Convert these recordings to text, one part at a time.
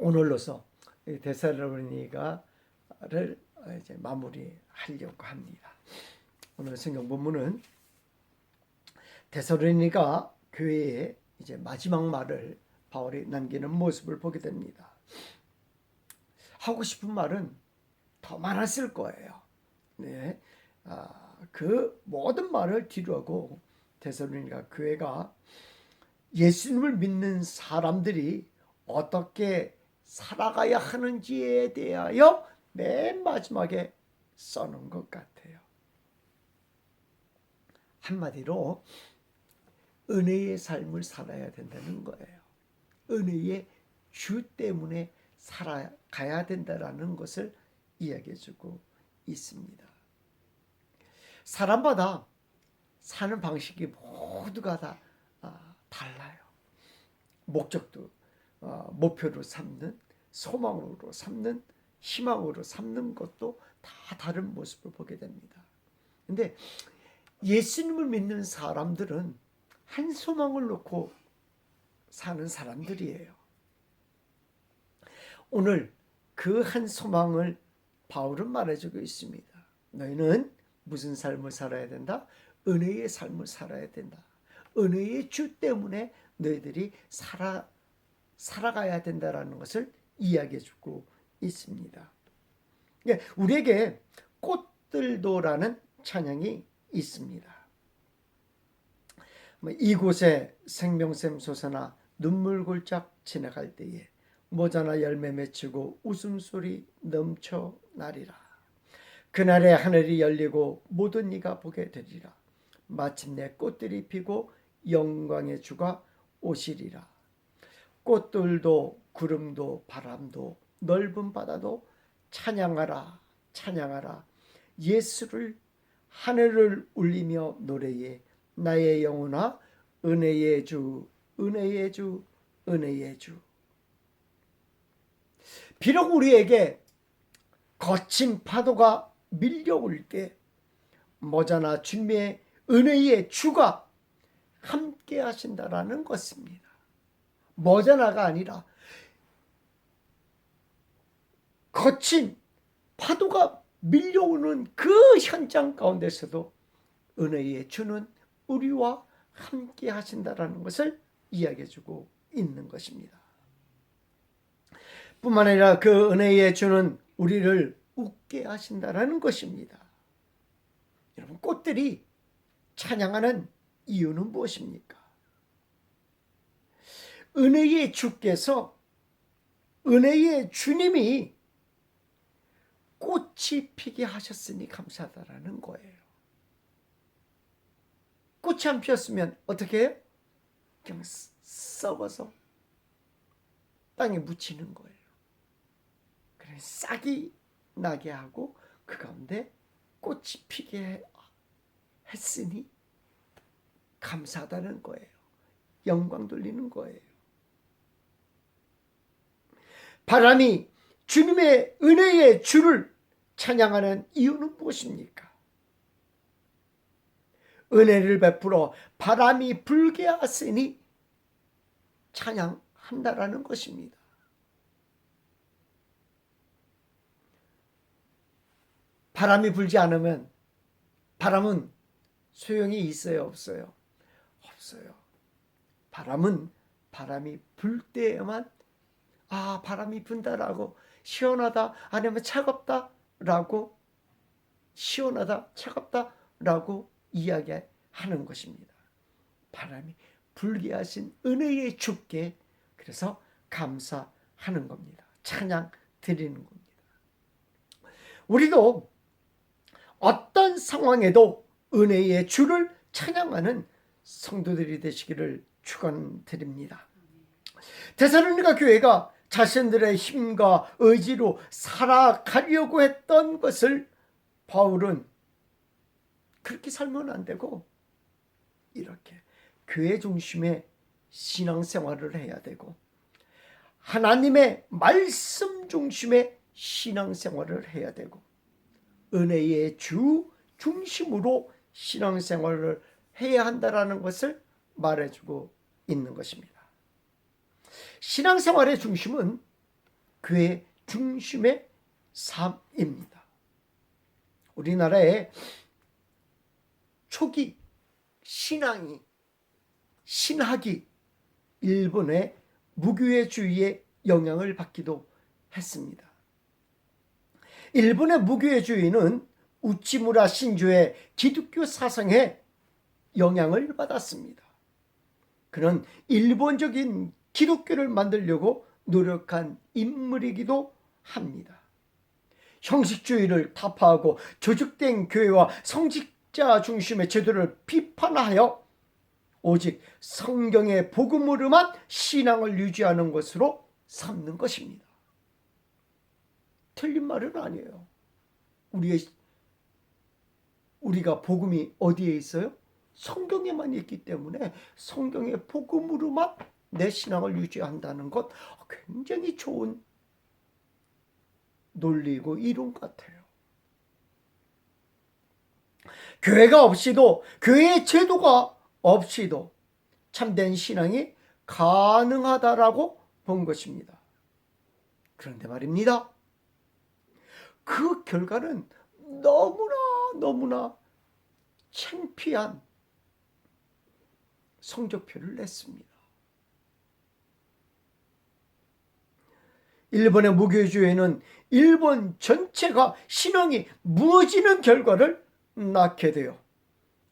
오늘로서 데살로니가를 이제 마무리하려고 합니다. 오늘 성경 본문은 데살로니가 교회의 이제 마지막 말을 바울이 남기는 모습을 보게 됩니다. 하고 싶은 말은 더 많았을 거예요. 네, 그 모든 말을 뒤로하고 데살로니가 교회가 예수님을 믿는 사람들이 어떻게 살아가야 하는지에 대하여 맨 마지막에 써놓은 것 같아요. 한마디로 은혜의 삶을 살아야 된다는 거예요. 은혜의 주 때문에 살아가야 된다는 것을 이야기해주고 있습니다. 사람마다 사는 방식이 모두가 다 달라요. 목적도 목표로 삼는, 소망으로 삼는, 희망으로 삼는 것도 다 다른 모습을 보게 됩니다. 근데 예수님을 믿는 사람들은 한 소망을 놓고 사는 사람들이에요. 오늘 그 한 소망을 바울은 말해주고 있습니다. 너희는 무슨 삶을 살아야 된다? 은혜의 삶을 살아야 된다. 은혜의 주 때문에 너희들이 살아가야 된다라는 것을 이야기해주고 있습니다. 우리에게 꽃들도라는 찬양이 있습니다. 이곳에 생명샘 솟아나 눈물 골짝 지나갈 때에 모자나 열매 맺히고 웃음소리 넘쳐나리라. 그날에 하늘이 열리고 모든 이가 보게 되리라. 마침내 꽃들이 피고 영광의 주가 오시리라. 꽃들도 구름도 바람도 넓은 바다도 찬양하라 찬양하라. 예수를 하늘을 울리며 노래해. 나의 영혼아 은혜의 주 은혜의 주 은혜의 주. 비록 우리에게 거친 파도가 밀려올 때 모자나 주님의 은혜의 주가 함께 하신다라는 것입니다. 모자나가 아니라 거친 파도가 밀려오는 그 현장 가운데서도 은혜의 주는 우리와 함께 하신다라는 것을 이야기해주고 있는 것입니다. 뿐만 아니라 그 은혜의 주는 우리를 웃게 하신다라는 것입니다. 여러분, 꽃들이 찬양하는 이유는 무엇입니까? 은혜의 주께서, 은혜의 주님이 꽃이 피게 하셨으니 감사하다라는 거예요. 꽃이 안 피었으면 어떻게 해요? 그냥 썩어서 땅에 묻히는 거예요. 그래 싹이 나게 하고 그 가운데 꽃이 피게 했으니 감사하다는 거예요. 영광 돌리는 거예요. 바람이 주님의 은혜의 주를 찬양하는 이유는 무엇입니까? 은혜를 베풀어 바람이 불게 하시니 찬양한다라는 것입니다. 바람이 불지 않으면 바람은 소용이 있어요, 없어요? 없어요. 바람이 불 때에만 바람이 분다라고 시원하다 아니면 차갑다라고 시원하다 차갑다라고 이야기하는 것입니다. 바람이 불게 하신 은혜의 주께 그래서 감사하는 겁니다. 찬양 드리는 겁니다. 우리도 어떤 상황에도 은혜의 주를 찬양하는 성도들이 되시기를 축원드립니다. 데살로니가 교회가 자신들의 힘과 의지로 살아가려고 했던 것을 바울은 그렇게 살면 안 되고 이렇게 교회 중심의 신앙생활을 해야 되고 하나님의 말씀 중심의 신앙생활을 해야 되고 은혜의 주 중심으로 신앙생활을 해야 한다라는 것을 말해주고 있는 것입니다. 신앙생활의 중심은 교회 중심의 삶입니다. 우리나라의 초기 신학이 일본의 무교회주의의 영향을 받기도 했습니다. 일본의 무교회주의는 우치무라 신조의 기독교 사상에 영향을 받았습니다. 그는 일본적인 기독교를 만들려고 노력한 인물이기도 합니다. 형식주의를 타파하고 조직된 교회와 성직자 중심의 제도를 비판하여 오직 성경의 복음으로만 신앙을 유지하는 것으로 삼는 것입니다. 틀린 말은 아니에요. 우리가 복음이 어디에 있어요? 성경에만 있기 때문에 성경의 복음으로만 내 신앙을 유지한다는 것 굉장히 좋은 논리고 이론 같아요. 교회가 없이도, 교회의 제도가 없이도 참된 신앙이 가능하다라고 본 것입니다. 그런데 말입니다, 그 결과는 너무나 창피한 성적표를 냈습니다. 일본의 무교주의는 일본 전체가 신앙이 무너지는 결과를 낳게 돼요.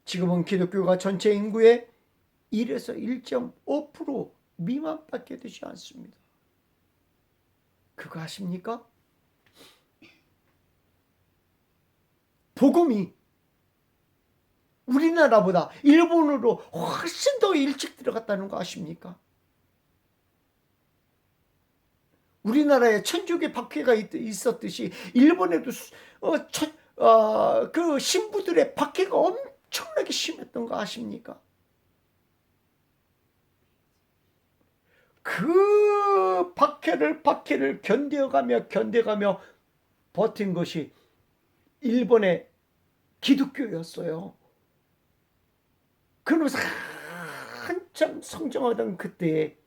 지금은 기독교가 전체 인구의 1에서 1.5% 미만밖에 되지 않습니다. 그거 아십니까? 복음이 우리나라보다 일본으로 훨씬 더 일찍 들어갔다는 거 아십니까? 우리나라에 천주교 박해가 있었듯이 일본에도 그 신부들의 박해가 엄청나게 심했던 거 아십니까? 그 박해를 견뎌가며 버틴 것이 일본의 기독교였어요. 그러면서 한참 성장하던 그때에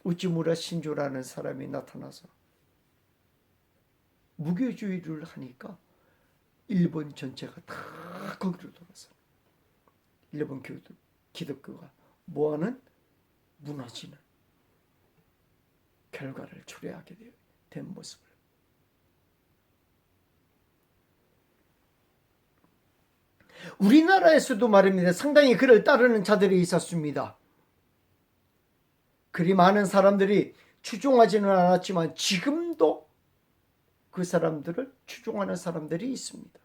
우찌무라 신조라는 사람이 나타나서 무교주의를 하니까 일본 전체가 다 거기로 돌아서 일본 기독교가 뭐하는 무너지는 결과를 초래하게 된 모습을. 우리나라에서도 말입니다, 상당히 그를 따르는 자들이 있었습니다. 그리 많은 사람들이 추종하지는 않았지만 지금도 그 사람들을 추종하는 사람들이 있습니다.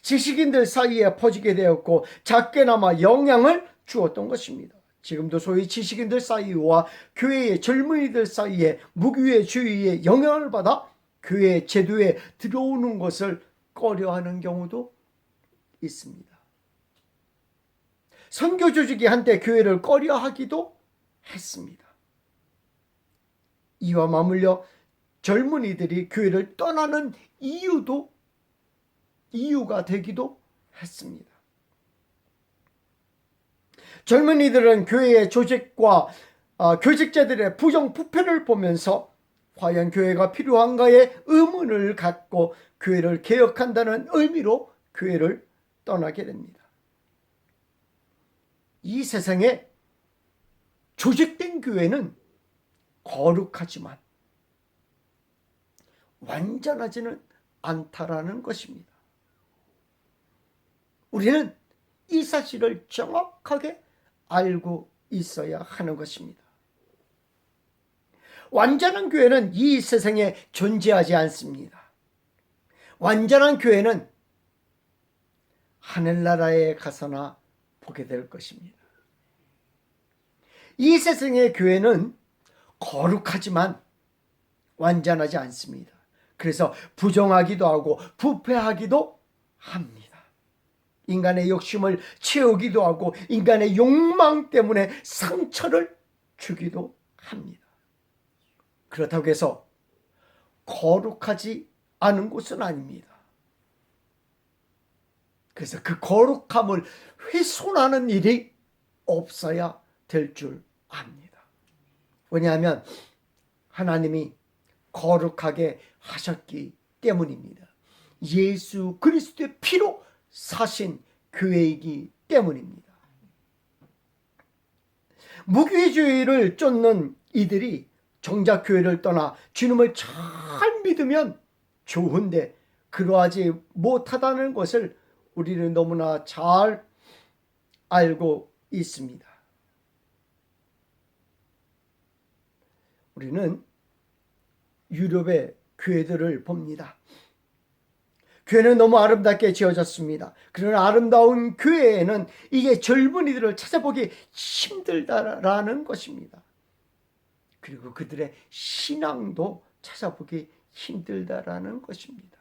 지식인들 사이에 퍼지게 되었고 작게나마 영향을 주었던 것입니다. 지금도 소위 지식인들 사이와 교회의 젊은이들 사이에 무교회주의의 영향을 받아 교회 제도에 들어오는 것을 꺼려하는 경우도 있습니다. 선교 조직이 한때 교회를 꺼려하기도 했습니다. 이와 맞물려 젊은이들이 교회를 떠나는 이유가 되기도 했습니다. 젊은이들은 교회의 조직과 교직자들의 부정부패를 보면서 과연 교회가 필요한가에 의문을 갖고 교회를 개혁한다는 의미로 교회를 떠나게 됩니다. 이 세상에 조직된 교회는 거룩하지만 완전하지는 않다라는 것입니다. 우리는 이 사실을 정확하게 알고 있어야 하는 것입니다. 완전한 교회는 이 세상에 존재하지 않습니다. 완전한 교회는 하늘나라에 가서나 보게 될 것입니다. 이 세상의 교회는 거룩하지만 완전하지 않습니다. 그래서 부정하기도 하고 부패하기도 합니다. 인간의 욕심을 채우기도 하고 인간의 욕망 때문에 상처를 주기도 합니다. 그렇다고 해서 거룩하지 않은 곳은 아닙니다. 그래서 그 거룩함을 훼손하는 일이 없어야 될 줄 압니다. 왜냐하면 하나님이 거룩하게 하셨기 때문입니다. 예수 그리스도의 피로 사신 교회이기 때문입니다. 무교회주의를 쫓는 이들이 정작 교회를 떠나 주님을 잘 믿으면 좋은데 그러하지 못하다는 것을 우리는 너무나 잘 알고 있습니다. 우리는 유럽의 교회들을 봅니다. 교회는 너무 아름답게 지어졌습니다. 그러나 아름다운 교회에는 이게 젊은이들을 찾아보기 힘들다라는 것입니다. 그리고 그들의 신앙도 찾아보기 힘들다라는 것입니다.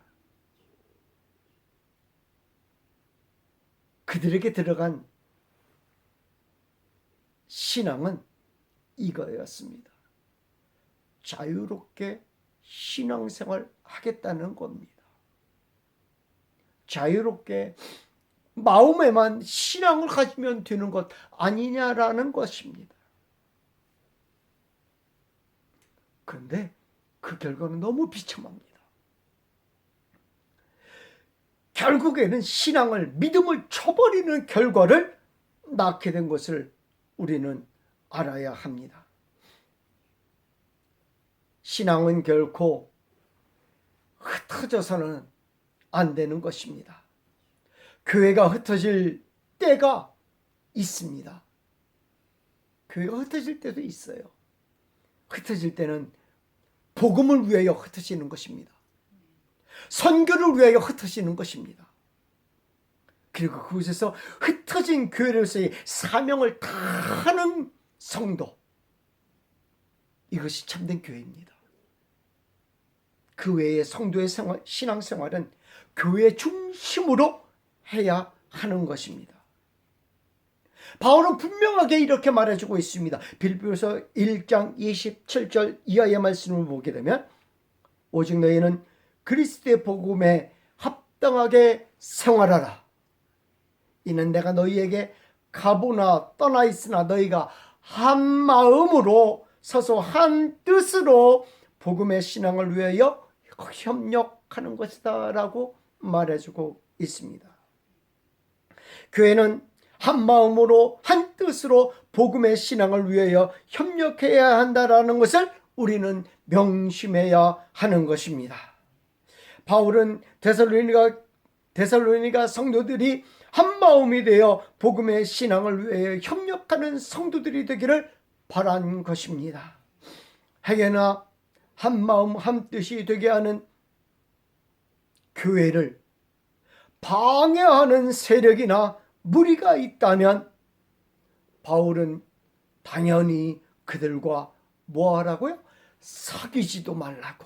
그들에게 들어간 신앙은 이거였습니다. 자유롭게 신앙생활 하겠다는 겁니다. 자유롭게 마음에만 신앙을 가지면 되는 것 아니냐라는 것입니다. 그런데 그 결과는 너무 비참합니다. 결국에는 신앙을, 믿음을 쳐버리는 결과를 낳게 된 것을 우리는 알아야 합니다. 신앙은 결코 흩어져서는 안 되는 것입니다. 교회가 흩어질 때가 있습니다. 교회가 흩어질 때도 있어요. 흩어질 때는 복음을 위하여 흩어지는 것입니다. 선교를 위하여 흩어지는 것입니다. 그리고 그곳에서 흩어진 교회로서의 사명을 다하는 성도, 이것이 참된 교회입니다. 그 외의 성도의 신앙생활은 교회 중심으로 해야 하는 것입니다. 바울은 분명하게 이렇게 말해주고 있습니다. 빌립보서 1장 27절 이하의 말씀을 보게 되면 오직 너희는 그리스도의 복음에 합당하게 생활하라. 이는 내가 너희에게 가보나 떠나 있으나 너희가 한 마음으로 서서 한 뜻으로 복음의 신앙을 위하여 협력하는 것이다 라고 말해주고 있습니다. 교회는 한 마음으로 한 뜻으로 복음의 신앙을 위하여 협력해야 한다라는 것을 우리는 명심해야 하는 것입니다. 바울은 데살로니가 성도들이 한 마음이 되어 복음의 신앙을 위하여 협력하는 성도들이 되기를 바란 것입니다. 행여나 한 마음 한 뜻이 되게 하는 교회를 방해하는 세력이나 무리가 있다면 바울은 당연히 그들과 뭐 하라고요? 사귀지도 말라고.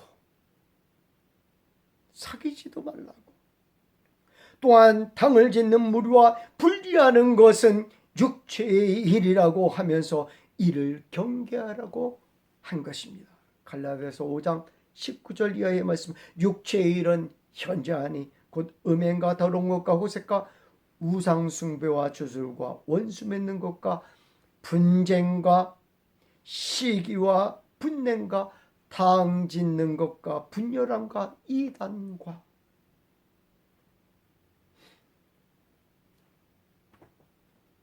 또한 당을 짓는 무리와 분리하는 것은 육체의 일이라고 하면서 이를 경계하라고 한 것입니다. 갈라디아서 5장 19절 이하의 말씀, 육체의 일은 현저하니 곧 음행과 더러운 것과 호색과 우상숭배와 주술과 원수 맺는 것과 분쟁과 시기와 분냄과 당 짓는 것과 분열함과 이단과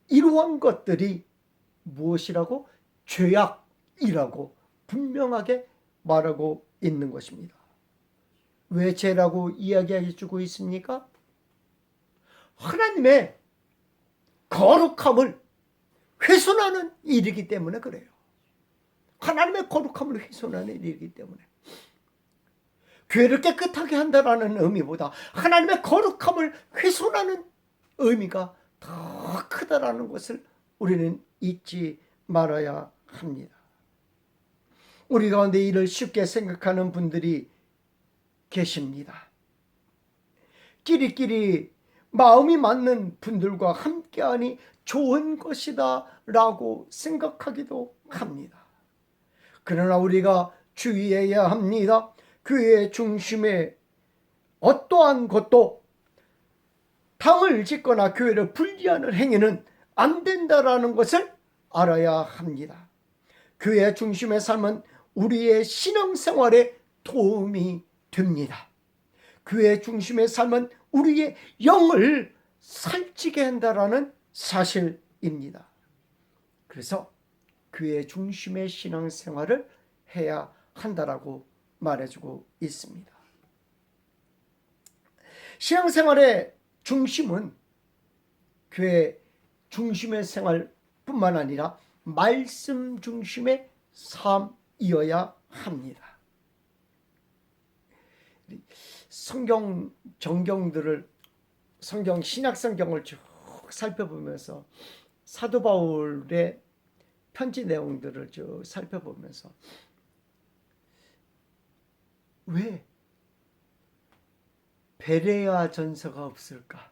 이러한 것들이 무엇이라고? 죄악이라고 분명하게 말하고 있는 것입니다. 왜 죄라고 이야기해 주고 있습니까? 하나님의 거룩함을 훼손하는 일이기 때문에 그래요. 하나님의 거룩함을 훼손하는 일이기 때문에. 교회를 깨끗하게 한다라는 의미보다 하나님의 거룩함을 훼손하는 의미가 더 크다라는 것을 우리는 잊지 말아야 합니다. 우리 가운데 이를 쉽게 생각하는 분들이 계십니다. 끼리끼리 마음이 맞는 분들과 함께하니 좋은 것이다 라고 생각하기도 합니다. 그러나 우리가 주의해야 합니다. 교회의 중심에 어떠한 것도 당을 짓거나 교회를 분리하는 행위는 안 된다라는 것을 알아야 합니다. 교회의 중심의 삶은 우리의 신앙생활에 도움이 됩니다. 교회 중심의 삶은 우리의 영을 살찌게 한다라는 사실입니다. 그래서 교회 중심의 신앙생활을 해야 한다라고 말해주고 있습니다. 신앙생활의 중심은 교회 중심의 생활뿐만 아니라 말씀 중심의 삶이어야 합니다. 신약 성경을 쭉 살펴보면서 사도 바울의 편지 내용들을 쭉 살펴보면서 왜 베레아 전서가 없을까?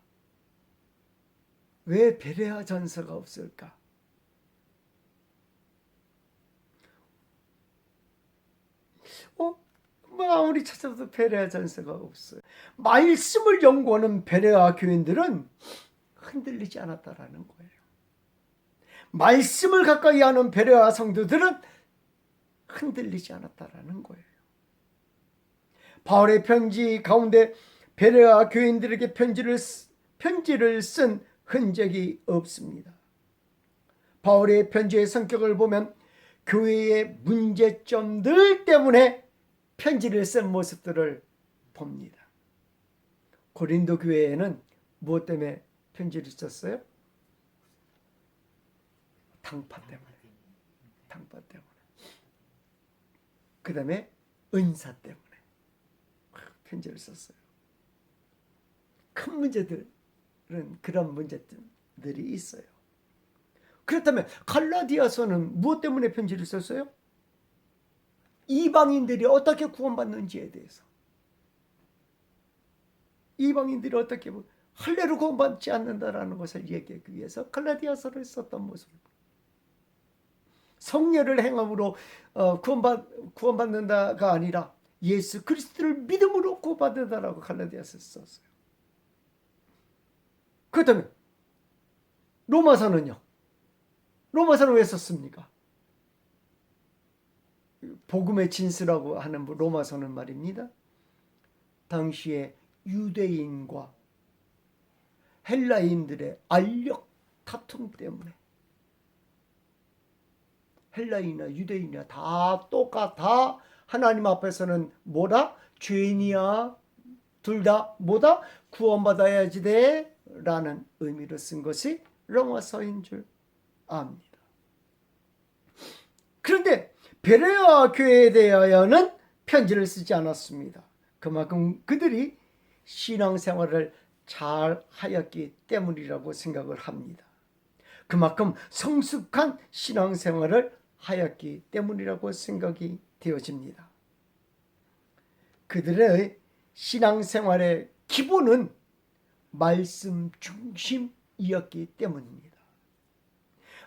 왜 베레아 전서가 없을까? 아무리 찾아도 베레아 전서가 없어요. 말씀을 연구하는 베레아 교인들은 흔들리지 않았다라는 거예요. 말씀을 가까이 하는 베레아 성도들은 흔들리지 않았다라는 거예요. 바울의 편지 가운데 베레아 교인들에게 편지를 쓴 흔적이 없습니다. 바울의 편지의 성격을 보면 교회의 문제점들 때문에 편지를 쓴 모습들을 봅니다. 고린도 교회에는 무엇 때문에 편지를 썼어요? 당파 때문에. 그 다음에 은사 때문에 편지를 썼어요. 큰 문제들은 그런 문제들이 있어요. 그렇다면 갈라디아서는 무엇 때문에 편지를 썼어요? 이방인들이 어떻게 구원받는지에 대해서. 이방인들이 어떻게 할례로 구원받지 않는다라는 것을 얘기하기 위해서 갈라디아서를 썼던 모습입니다. 성례를 행함으로 구원받는다가 아니라 예수 그리스도를 믿음으로 구원받는다라고 갈라디아서를 썼어요. 그렇다면 로마서는요? 로마서는 왜 썼습니까? 복음의 진수라고 하는 로마서는 말입니다. 당시에 유대인과 헬라인들의 알력 다툼 때문에 헬라인이나 유대인이나 다 똑같아. 하나님 앞에서는 뭐다? 죄인이야. 둘 다 뭐다? 구원받아야지 돼. 라는 의미로 쓴 것이 로마서인 줄 압니다. 그런데 베레아 교회에 대하여는 편지를 쓰지 않았습니다. 그만큼 그들이 신앙생활을 잘 하였기 때문이라고 생각을 합니다. 그만큼 성숙한 신앙생활을 하였기 때문이라고 생각이 되어집니다. 그들의 신앙생활의 기본은 말씀 중심이었기 때문입니다.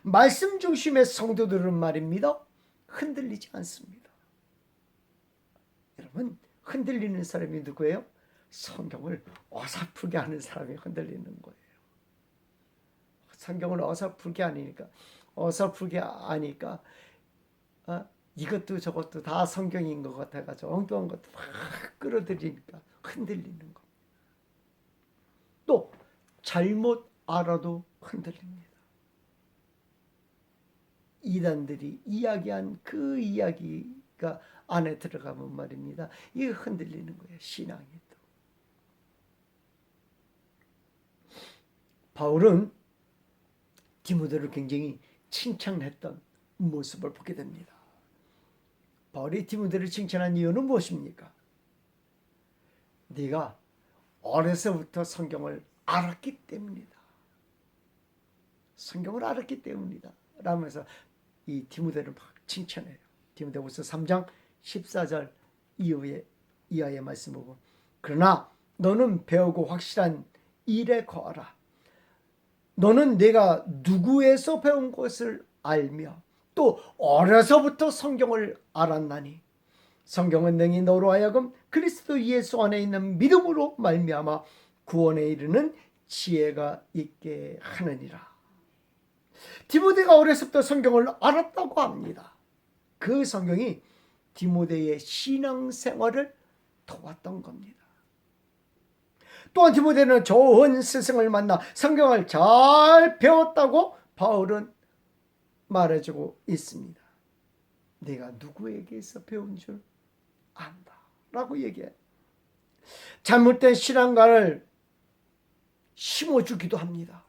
말씀 중심의 성도들은 말입니다. 흔들리지 않습니다. 여러분, 흔들리는 사람이 누구예요? 성경을 어설프게 하는 사람이 흔들리는 거예요. 성경을 어설프게 아니까 이것도 저것도 다 성경인 것 같아가지고 엉뚱한 것도 막 끌어들이니까 흔들리는 겁니다. 또 잘못 알아도 흔들립니다. 이단들이 이야기한 그 이야기가 안에 들어가면 말입니다. 이게 흔들리는 거예요. 신앙이 또. 바울은 디모데를 굉장히 칭찬했던 모습을 보게 됩니다. 바울이 디모데를 칭찬한 이유는 무엇입니까? 네가 어려서부터 성경을 알았기 때문이다. 성경을 알았기 때문이다. 라면서 이 디모데를 막 칭찬해요. 디모데후서 3장 14절 이하의 말씀 보고 그러나 너는 배우고 확실한 일에 거하라. 너는 내가 누구에서 배운 것을 알며 또 어려서부터 성경을 알았나니 성경은 능히 너로 하여금 그리스도 예수 안에 있는 믿음으로 말미암아 구원에 이르는 지혜가 있게 하느니라. 디모데가 어려서부터 성경을 알았다고 합니다. 그 성경이 디모데의 신앙생활을 도왔던 겁니다. 또한 디모데는 좋은 스승을 만나 성경을 잘 배웠다고 바울은 말해주고 있습니다. 내가 누구에게서 배운 줄 안다 라고 얘기해. 잘못된 신앙관을 심어주기도 합니다.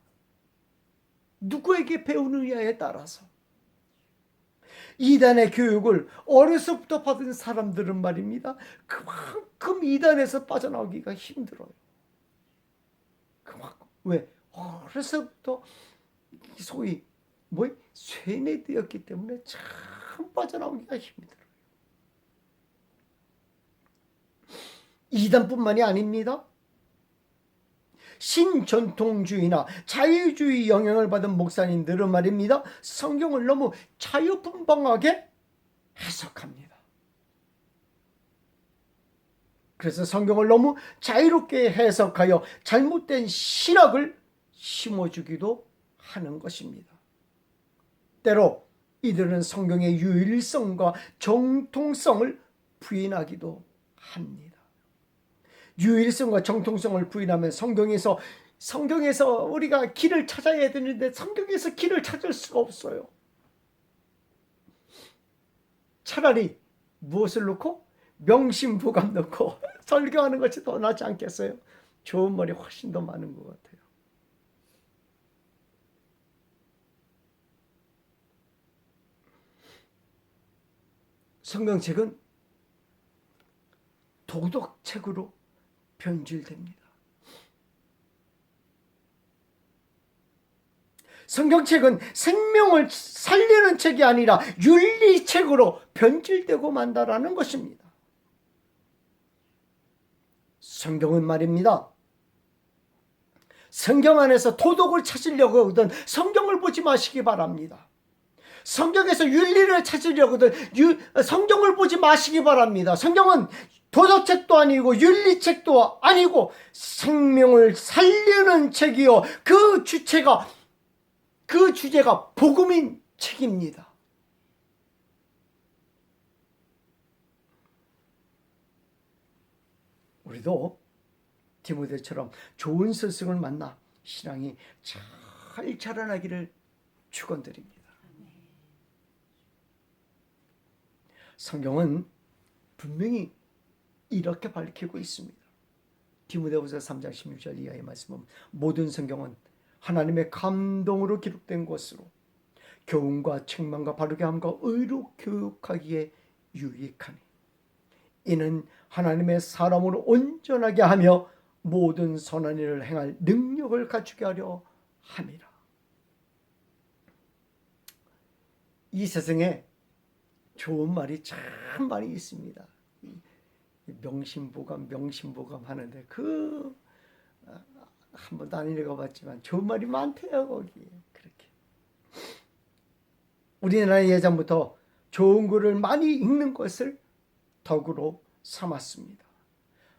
누구에게 배우느냐에 따라서. 이단의 교육을 어려서부터 받은 사람들은 말입니다, 그만큼 이단에서 빠져나오기가 힘들어요. 그만큼. 왜? 어려서부터 소위 쇠뇌되었기 때문에 참 빠져나오기가 힘들어요. 이단뿐만이 아닙니다. 신전통주의나 자유주의 영향을 받은 목사님들은 말입니다, 성경을 너무 자유분방하게 해석합니다. 그래서 성경을 너무 자유롭게 해석하여 잘못된 신학을 심어주기도 하는 것입니다. 때로 이들은 성경의 유일성과 정통성을 부인하기도 합니다. 유일성과 정통성을 부인하면 성경에서 우리가 길을 찾아야 되는데 성경에서 길을 찾을 수가 없어요. 차라리 무엇을 놓고? 명심보감 놓고 설교하는 것이 더 낫지 않겠어요? 좋은 말이 훨씬 더 많은 것 같아요. 성경책은 도덕책으로 변질됩니다. 성경책은 생명을 살리는 책이 아니라 윤리책으로 변질되고 만다라는 것입니다. 성경은 말입니다, 성경 안에서 도덕을 찾으려고 하거든 성경을 보지 마시기 바랍니다. 성경에서 윤리를 찾으려거든 성경을 보지 마시기 바랍니다. 성경은 도덕책도 아니고 윤리책도 아니고 생명을 살리는 책이요, 그 주제가 복음인 책입니다. 우리도 디모데처럼 좋은 스승을 만나 신앙이 잘 자라나기를 축원드립니다. 성경은 분명히 이렇게 밝히고 있습니다. 디모데후서 3장 16절 이하의 말씀은 모든 성경은 하나님의 감동으로 기록된 것으로 교훈과 책망과 바르게 함과 의로 교육하기에 유익하니 이는 하나님의 사람으로 온전하게 하며 모든 선한 일을 행할 능력을 갖추게 하려 함이라. 이 세상에 좋은 말이 참 많이 있습니다. 명심보감 하는데 한 번도 안 읽어봤지만 좋은 말이 많대요. 거기 그렇게. 우리나라 예전부터 좋은 글을 많이 읽는 것을 덕으로 삼았습니다.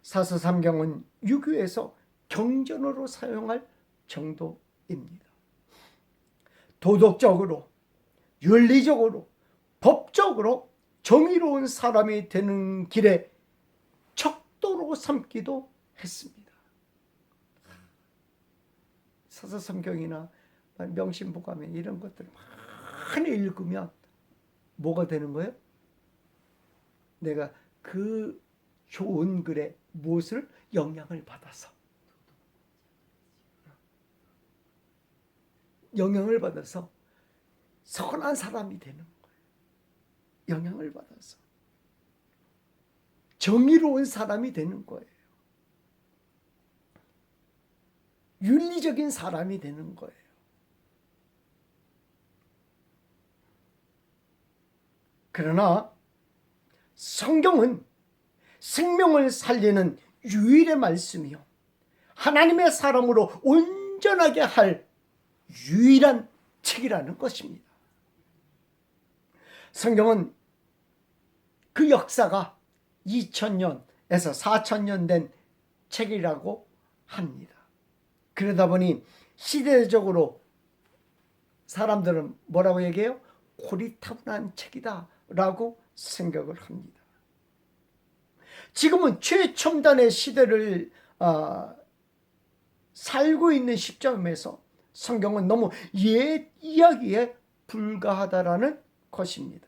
사서삼경은 유교에서 경전으로 사용할 정도입니다. 도덕적으로, 윤리적으로, 법적으로 정의로운 사람이 되는 길에 척도로 삼기도 했습니다. 사서삼경이나 명심보감에 이런 것들 많이 읽으면 뭐가 되는 거예요? 내가 그 좋은 글에 무엇을 영향을 받아서 선한 사람이 되는 거예요. 영향을 받아서 정의로운 사람이 되는 거예요. 윤리적인 사람이 되는 거예요. 그러나 성경은 생명을 살리는 유일의 말씀이요, 하나님의 사람으로 온전하게 할 유일한 책이라는 것입니다. 성경은 그 역사가 2000년에서 4000년 된 책이라고 합니다. 그러다 보니 시대적으로 사람들은 뭐라고 얘기해요? 고리타분한 책이다 라고 생각을 합니다. 지금은 최첨단의 시대를 살고 있는 시점에서 성경은 너무 옛 이야기에 불과하다라는 것입니다.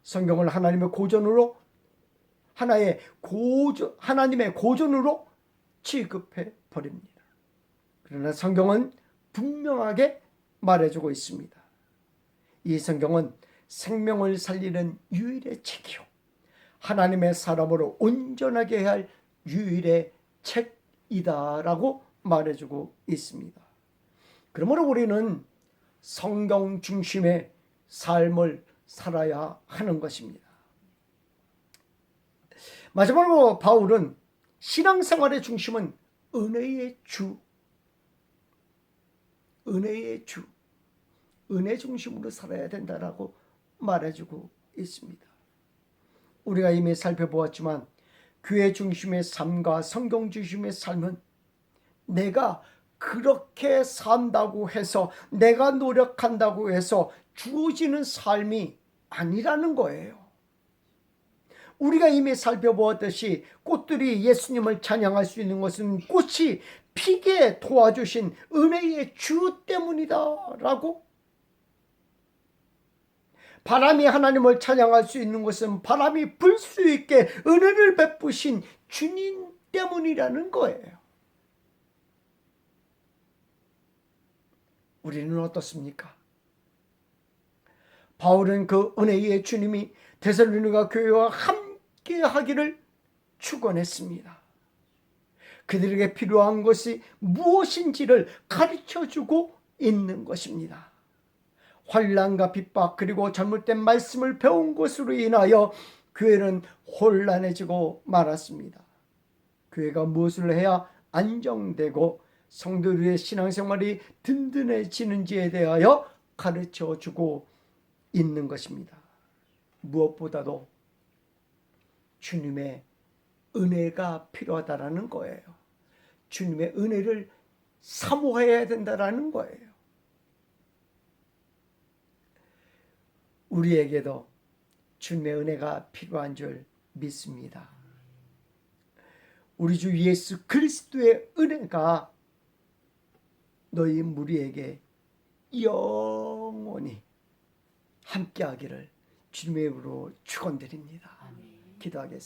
성경을 하나님의 고전으로 하나님의 고전으로 취급해 버립니다. 그러나 성경은 분명하게 말해주고 있습니다. 이 성경은 생명을 살리는 유일의 책이요, 하나님의 사람으로 온전하게 해야 할 유일의 책이다라고 말해주고 있습니다. 그러므로 우리는 성경 중심의 삶을 살아야 하는 것입니다. 마지막으로 바울은 신앙생활의 중심은 은혜의 주, 은혜 중심으로 살아야 된다라고 말해주고 있습니다. 우리가 이미 살펴보았지만 교회 중심의 삶과 성경 중심의 삶은 내가 그렇게 산다고 해서, 내가 노력한다고 해서 주어지는 삶이 아니라는 거예요. 우리가 이미 살펴보았듯이 꽃들이 예수님을 찬양할 수 있는 것은 꽃이 피게 도와주신 은혜의 주 때문이다 라고, 바람이 하나님을 찬양할 수 있는 것은 바람이 불 수 있게 은혜를 베푸신 주님 때문이라는 거예요. 우리는 어떻습니까? 바울은 그 은혜의 주님이 데살로니가 교회와 함께 하기를 축원했습니다. 그들에게 필요한 것이 무엇인지를 가르쳐주고 있는 것입니다. 환난과 핍박 그리고 잘못된 말씀을 배운 것으로 인하여 교회는 혼란해지고 말았습니다. 교회가 무엇을 해야 안정되고 성도들의 신앙생활이 든든해지는지에 대하여 가르쳐주고 있는 것입니다. 무엇보다도 주님의 은혜가 필요하다라는 거예요. 주님의 은혜를 사모해야 된다라는 거예요. 우리에게도 주님의 은혜가 필요한 줄 믿습니다. 우리 주 예수 그리스도의 은혜가 너희 무리에게 영원히 함께하기를 주님의 이름으로 축원드립니다. 기도하겠습니다.